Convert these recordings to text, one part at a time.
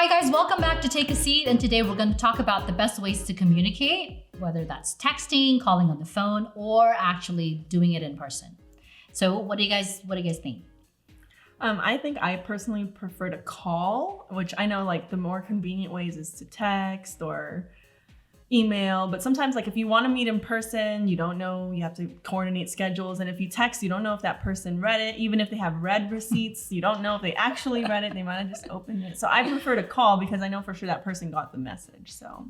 Hi guys, welcome back to Take a Seat, and today we're going to talk about the best ways to communicate, whether that's texting, calling on the phone, or actually doing it in person. So what do you guys think? I think I personally prefer to call, which I know like the more convenient ways is to text or email, but sometimes like if you want to meet in person, you don't know, you have to coordinate schedules, and if you text, you don't know if that person read it. Even if they have read receipts, you don't know if they actually read it. They might have just opened it. So I prefer to call because I know for sure that person got the message. So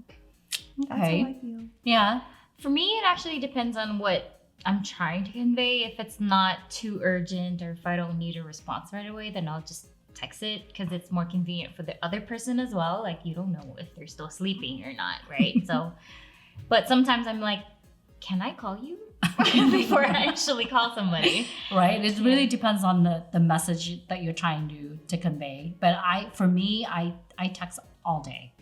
that's how I feel. Yeah. For me, it actually depends on what I'm trying to convey. If it's not too urgent or if I don't need a response right away, then I'll just text it because it's more convenient for the other person as well. Like you don't know if they're still sleeping or not, right? So, but sometimes I'm like, can I call you before I actually call somebody? Right. It really depends on the message that you're trying to convey. But for me, I text all day.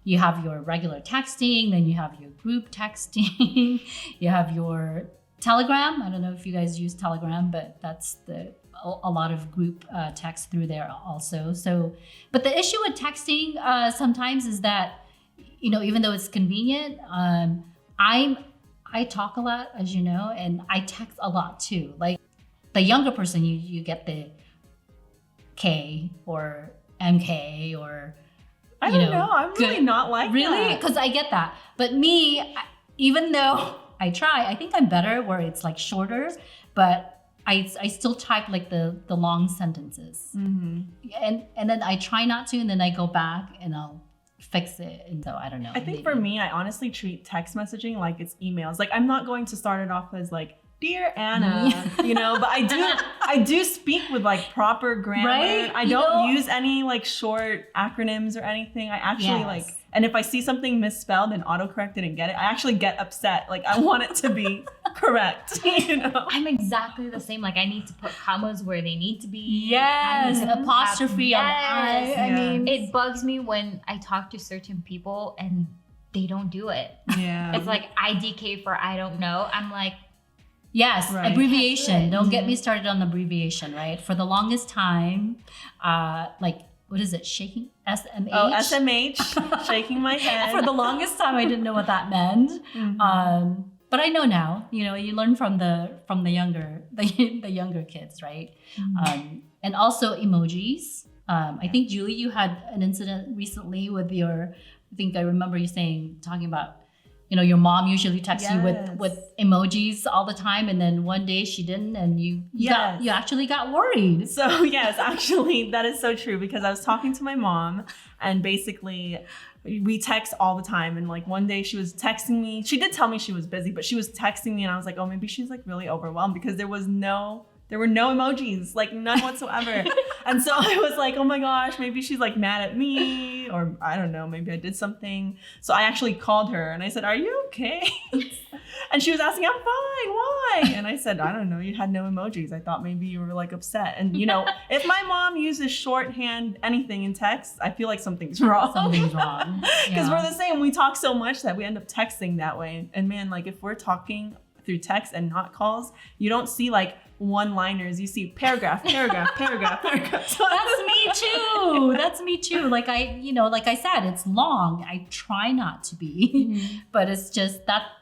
You have your regular texting, then you have your group texting, you have your Telegram. I don't know if you guys use Telegram, but that's a lot of group text through there also. So, but the issue with texting sometimes is that, you know, even though it's convenient, I talk a lot, as you know, and I text a lot too. Like the younger person, you get the K or MK or I don't know. I'm really not like really? that. Really? Because I get that. But me, even though I try, I think I'm better where it's like shorter, but I still type like the long sentences. Mm-hmm. And then I try not to, and then I go back and I'll fix it. And so I don't know. I think for me, I honestly treat text messaging like it's emails. Like I'm not going to start it off as like, Dear Anna, you know, but I do speak with like proper grammar. Right? I don't use any like short acronyms or anything. I actually like, and if I see something misspelled and autocorrect didn't get it, I actually get upset. Like I want it to be correct, you know? I'm exactly the same. Like I need to put commas where they need to be. Yes, apostrophe on the I. I mean, it bugs me when I talk to certain people and they don't do it. Yeah. It's like IDK for I don't know. I'm like, yes, right. Abbreviation. Don't get me started on abbreviation, right? For the longest time, like, what is it? Shaking? SMH? Oh, SMH. Shaking my head. For the longest time, I didn't know what that meant. Mm-hmm. But I know now. You know, you learn from the younger the younger kids, right? Mm-hmm. And also emojis. I think Julie, you had an incident recently with your. I think I remember you talking about. You know, your mom usually texts you with emojis all the time, and then one day she didn't, and you actually got worried. So yes, actually that is so true because I was talking to my mom, and basically we text all the time, and like one day she was texting me. She did tell me she was busy, but she was texting me, and I was like, oh, maybe she's like really overwhelmed because there were no emojis, like none whatsoever. And so I was like, oh my gosh, maybe she's like mad at me, or I don't know, maybe I did something. So I actually called her and I said, are you okay? And she was asking, I'm fine, why? And I said, I don't know, you had no emojis. I thought maybe you were like upset. And you know, if my mom uses shorthand anything in text, I feel like something's wrong. Something's wrong. Because we're the same. We talk so much that we end up texting that way. And man, like if we're talking through text and not calls, you don't see like one-liners. You see paragraph. So that's me too. That's me too. Like like I said, it's long. I try not to be, but it's just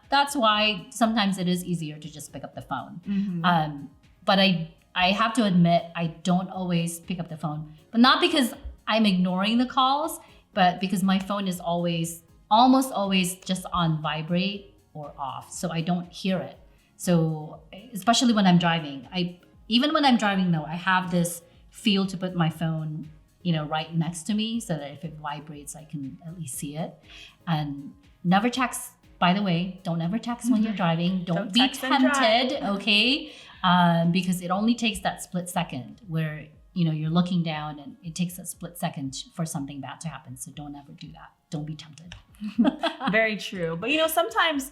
that's why sometimes it is easier to just pick up the phone. Mm-hmm. But I have to admit, I don't always pick up the phone, but not because I'm ignoring the calls, but because my phone is almost always just on vibrate or off, so I don't hear it. So especially when I'm driving, even when I'm driving though, I have this feel to put my phone, right next to me so that if it vibrates, I can at least see it. And never text, by the way, don't ever text when you're driving. Don't be tempted, okay? Because it only takes that split second where, you're looking down and it takes a split second for something bad to happen. So don't ever do that. Don't be tempted. Very true. But sometimes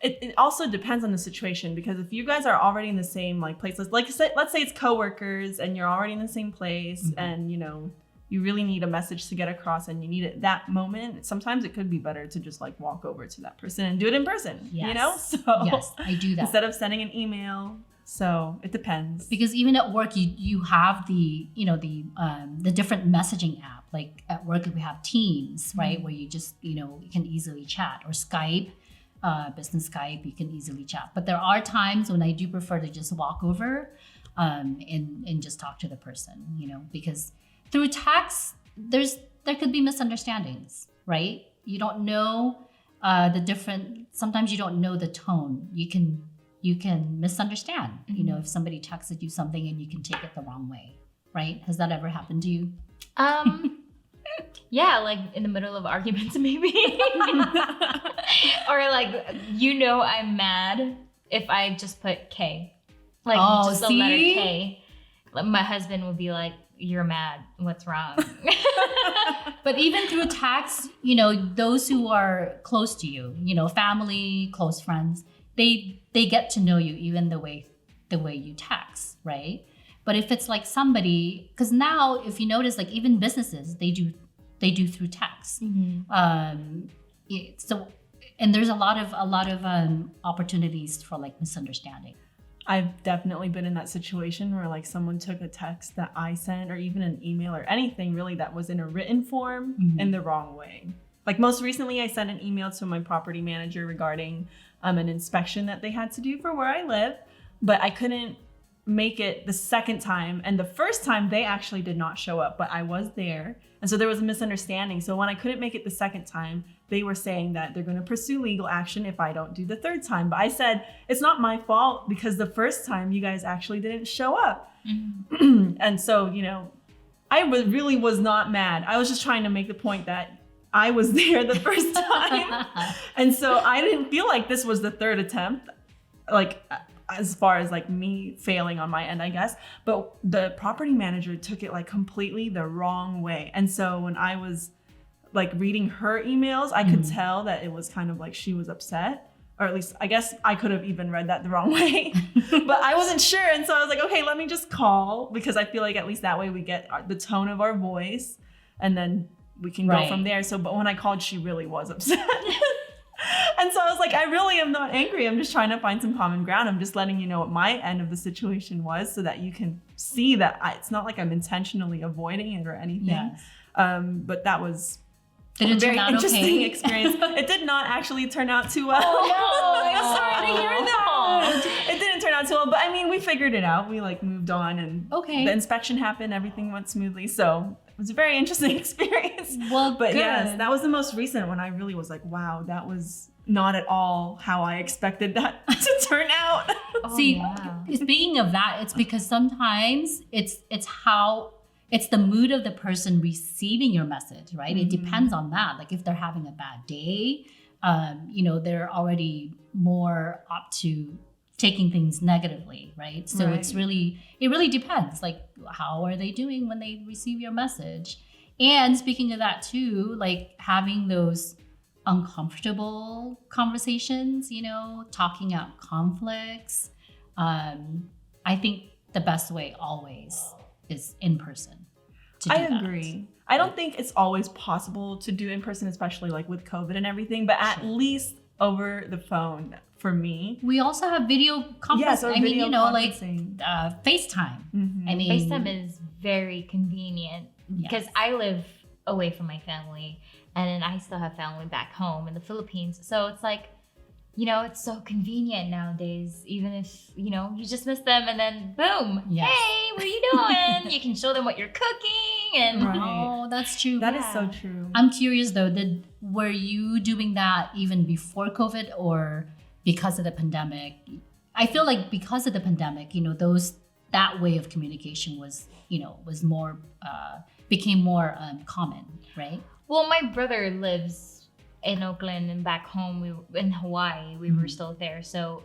it also depends on the situation, because if you guys are already in the same like place, let's say it's coworkers and you're already in the same place, and you really need a message to get across and you need it that moment, sometimes it could be better to just like walk over to that person and do it in person. Yes. So yes, I do that instead of sending an email. So it depends. Because even at work, you have the different messaging app. like at work we have Teams, right, where you just you can easily chat, or Skype, business Skype, you can easily chat. But there are times when I do prefer to just walk over and just talk to the person, because through text there could be misunderstandings, right? You don't know sometimes you don't know the tone. You can misunderstand, if somebody texted you something and you can take it the wrong way, right? Has that ever happened to you? Yeah, like in the middle of arguments, maybe. Or like, I'm mad if I just put K. Like, just the letter K. Like, my husband would be like, "You're mad. What's wrong?" But even through text, those who are close to you, family, close friends, they get to know you even the way you text, right? But if it's like somebody, because now if you notice, like even businesses, they do through text. So, and there's a lot of opportunities for like misunderstanding. I've definitely been in that situation where like someone took a text that I sent, or even an email, or anything really that was in a written form in the wrong way. Like most recently, I sent an email to my property manager regarding an inspection that they had to do for where I live, but I couldn't make it the second time. And the first time they actually did not show up, but I was there. And so there was a misunderstanding. So when I couldn't make it the second time, they were saying that they're going to pursue legal action if I don't do the third time. But I said, it's not my fault, because the first time you guys actually didn't show up. And so, I really was not mad. I was just trying to make the point that I was there the first time. And so I didn't feel like this was the third attempt, like as far as like me failing on my end, I guess. But the property manager took it like completely the wrong way. And so when I was like reading her emails, I could tell that it was kind of like she was upset, or at least I guess I could have even read that the wrong way, but I wasn't sure. And so I was like, okay, let me just call, because I feel like at least that way we get the tone of our voice, and then we can go from there. So, but when I called, she really was upset. And so I was like, I really am not angry. I'm just trying to find some common ground. I'm just letting you know what my end of the situation was, so that you can see that it's not like I'm intentionally avoiding it or anything. Yes. But that was Did it a very turn out interesting okay? experience. It did not actually turn out too well. Oh no, I'm sorry to hear that. It didn't turn out too well, but I mean, we figured it out. We like moved on, and Okay. the inspection happened. Everything went smoothly. So it was a very interesting experience. Well, But good. yes, that was the most recent one. I really was like, wow, that was not at all how I expected that to turn out. Oh, See, yeah. speaking of that, it's because sometimes it's the mood of the person receiving your message, right? It depends on that. Like if they're having a bad day, they're already more up to taking things negatively, right? So Right. it really depends. Like how are they doing when they receive your message? And speaking of that too, like having those uncomfortable conversations, talking out conflicts. I think the best way always is in person. To do I that. agree. I don't think it's always possible to do in person, especially like with COVID and everything, but at least over the phone for me. We also have video conferencing. Yes, or video like conferencing. FaceTime. Mhm. I mean, FaceTime is very convenient because Yes. I live away from my family, and then I still have family back home in the Philippines. So it's like, it's so convenient nowadays. Even if, you just miss them, and then boom, Yes. hey, what are you doing? You can show them what you're cooking. And Right. Oh, that's true. That is so Yeah. true. I'm curious though, were you doing that even before COVID or because of the pandemic? I feel like because of the pandemic, that way of communication was more became more common, right? Well, my brother lives in Oakland, and back home in Hawaii, we were still there. So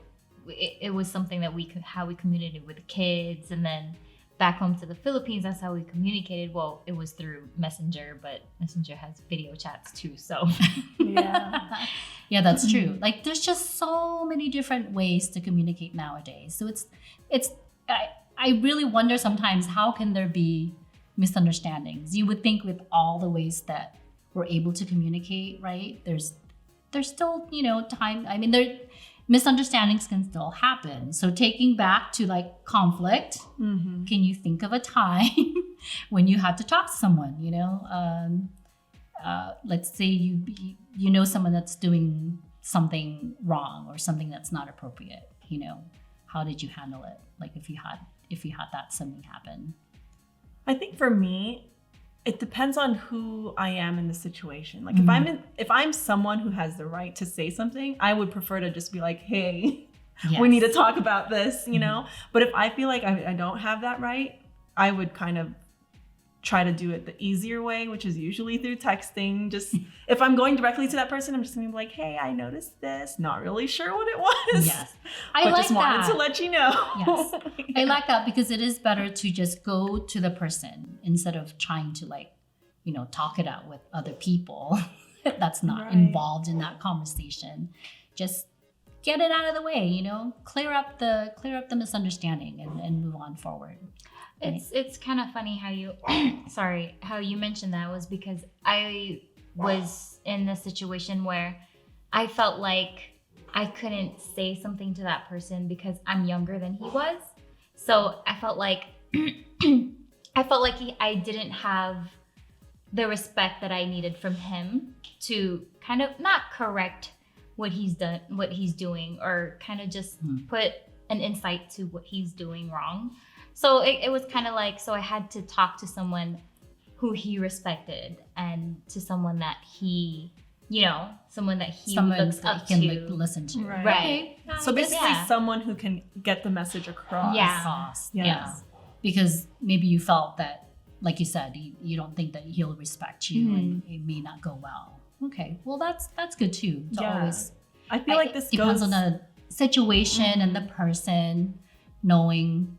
it was something that how we communicated with the kids, and then back home to the Philippines, that's how we communicated. Well, it was through Messenger, but Messenger has video chats too. So Yeah. Yeah, that's true. Like there's just so many different ways to communicate nowadays. So I really wonder sometimes how can there be misunderstandings? You would think with all the ways that we're able to communicate, right? There's still, time. I mean, misunderstandings can still happen. So taking back to like conflict, Mhm. can you think of a time when you have to talk to someone, let's say you know someone that's doing something wrong or something that's not appropriate, how did you handle it? Like if you had that something happen. I think for me, it depends on who I am in the situation. Like if I'm someone who has the right to say something, I would prefer to just be like, hey, we need to talk about this, But if I feel like I don't have that right, I would kind of try to do it the easier way, which is usually through texting. Just if I'm going directly to that person, I'm just gonna be like, hey, I noticed this, not really sure what it was. Yes. But just wanted to let you know. Yes. I like that because it is better to just go to the person instead of trying to talk it out with other people that's not involved in that conversation. Just get it out of the way, clear up the misunderstanding and move on forward. It's kind of funny how you how you mentioned that was because I was in this situation where I felt like I couldn't say something to that person because I'm younger than he was. So I felt like I didn't have the respect that I needed from him to kind of not correct what he's doing, or kind of just put an insight to what he's doing wrong. So it was kind of like, so I had to talk to someone who he respected and to someone that he, looks up can to. listen to. Right. Right. So basically someone who can get the message across. Yeah. Yeah. Because maybe you felt that, like you said, you don't think that he'll respect you and it may not go well. Okay. Well, that's good too. Always, I feel like this depends on the situation and the person, knowing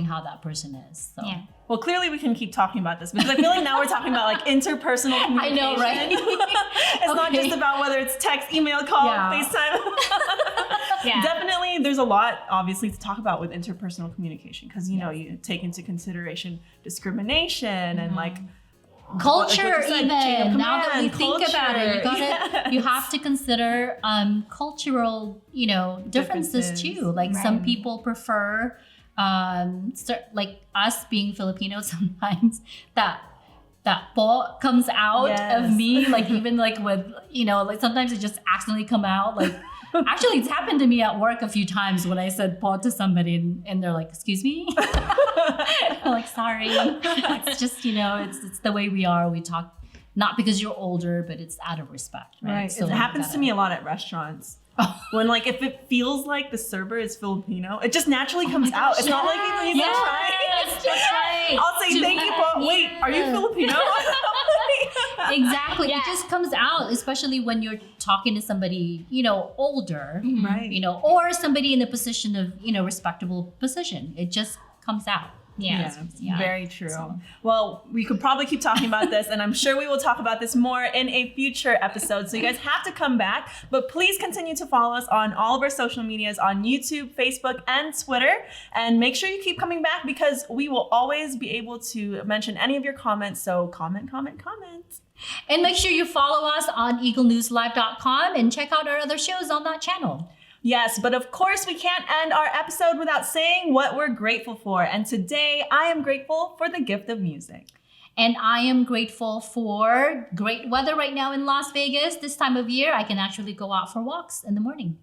how that person is. So. Yeah. Well, clearly we can keep talking about this because I feel like now we're talking about like interpersonal communication. I know, right? It's not just about whether it's text, email, call, FaceTime. Yeah. Definitely, there's a lot obviously to talk about with interpersonal communication because you take into consideration discrimination and like culture, like even chain of now that we command, think about it, culture. you have to consider cultural differences too. Like some people prefer like us being Filipino sometimes that po comes out of me, like even like with like sometimes it just accidentally come out. Like actually it's happened to me at work a few times when I said po to somebody and they're like, excuse me. I'm like, sorry. It's just it's the way we are. We talk not because you're older, but it's out of respect, right? So it happens to me a lot at restaurants. When like if it feels like the server is Filipino, it just naturally comes out. It's not like even you try. That's right. I'll say thank you, but wait, are you Filipino? Exactly. It just comes out, especially when you're talking to somebody, older, right? Or somebody in a position of, respectable position. It just comes out. Yeah. Very true. Well, we could probably keep talking about this, and I'm sure we will talk about this more in a future episode. So you guys have to come back, but please continue to follow us on all of our social medias on YouTube, Facebook, and Twitter. And make sure you keep coming back because we will always be able to mention any of your comments. So comment. And make sure you follow us on eaglenewslive.com and check out our other shows on that channel. Yes, but of course we can't end our episode without saying what we're grateful for. And today I am grateful for the gift of music. And I am grateful for great weather right now in Las Vegas. This time of year, I can actually go out for walks in the morning.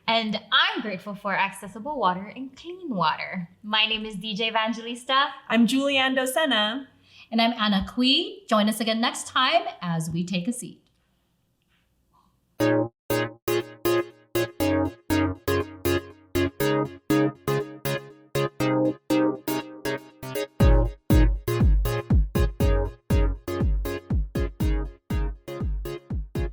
And I'm grateful for accessible water and clean water. My name is DJ Evangelista. I'm Julianne Docena. And I'm Anna Kui. Join us again next time as we take a seat.